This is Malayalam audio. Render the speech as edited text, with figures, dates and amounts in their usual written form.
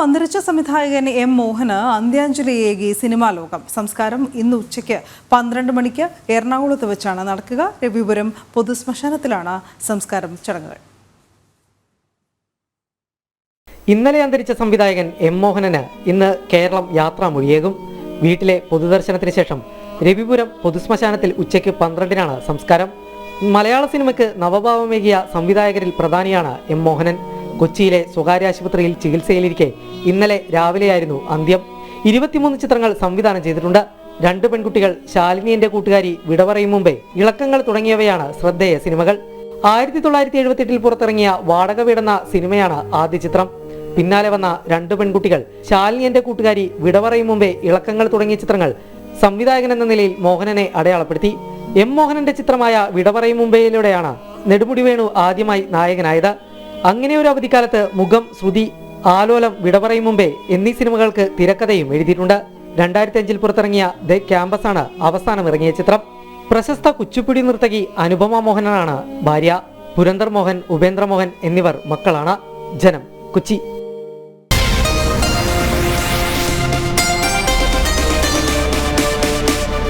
അന്തരിച്ച സംവിധായകൻ എം മോഹന് അന്ത്യാഞ്ജലിയേകി സിനിമാ ലോകം. സംസ്കാരം ഇന്ന് ഉച്ചയ്ക്ക് 12 മണിക്ക് എറണാകുളത്ത് വെച്ചാണ് നടക്കുക. രവിപുരം പൊതുശ്മശാനത്തിലാണ് സംസ്കാരം ചടങ്ങുകൾ. ഇന്നലെ അന്തരിച്ച സംവിധായകൻ എം മോഹനന് ഇന്ന് കേരളം യാത്രാമൊഴിയേകും. വീട്ടിലെ പൊതുദർശനത്തിന് ശേഷം രവിപുരം പൊതുശ്മശാനത്തിൽ ഉച്ചയ്ക്ക് 12-നാണ് സംസ്കാരം. മലയാള സിനിമയ്ക്ക് നവഭാവമേകിയ സംവിധായകരിൽ പ്രധാനിയാണ് എം മോഹനൻ. കൊച്ചിയിലെ സ്വകാര്യ ആശുപത്രിയിൽ ചികിത്സയിലിരിക്കെ ഇന്നലെ രാവിലെയായിരുന്നു അന്ത്യം. 23 ചിത്രങ്ങൾ സംവിധാനം ചെയ്തിട്ടുണ്ട്. 2 പെൺകുട്ടികൾ, ശാലിനി എന്റെ കൂട്ടുകാരി, വിട പറയും മുമ്പേ, ഇളക്കങ്ങൾ തുടങ്ങിയവയാണ് ശ്രദ്ധേയ സിനിമകൾ. 1978 പുറത്തിറങ്ങിയ വാടക വീടെന്ന സിനിമയാണ് ആദ്യ ചിത്രം. പിന്നാലെ വന്ന 2 പെൺകുട്ടികൾ, ശാലിനി എന്റെ കൂട്ടുകാരി, വിട പറയും മുമ്പേ, ഇളക്കങ്ങൾ തുടങ്ങിയ ചിത്രങ്ങൾ സംവിധായകൻ എന്ന നിലയിൽ മോഹനനെ അടയാളപ്പെടുത്തി. എം മോഹനന്റെ ചിത്രമായ വിട പറയും മുമ്പേയിലൂടെയാണ് നെടുമുടി വേണു ആദ്യമായി നായകനായത്. അങ്ങനെ ഒരു അവധിക്കാലത്ത് മുഖം, ശ്രുതി, ആലോലം, വിട പറയും മുമ്പേ എന്നീ സിനിമകൾക്ക് തിരക്കഥയും എഴുതിയിട്ടുണ്ട്. 2005 പുറത്തിറങ്ങിയ ദ ക്യാമ്പസാണ് അവസാനം ഇറങ്ങിയ ചിത്രം. പ്രശസ്ത കുച്ചിപ്പുടി നർത്തകി അനുപമ മോഹനാണ് ഭാര്യ. പുരന്ദർ മോഹൻ, ഉപേന്ദ്ര മോഹൻ എന്നിവർ മക്കളാണ്. ജനം, കൊച്ചി.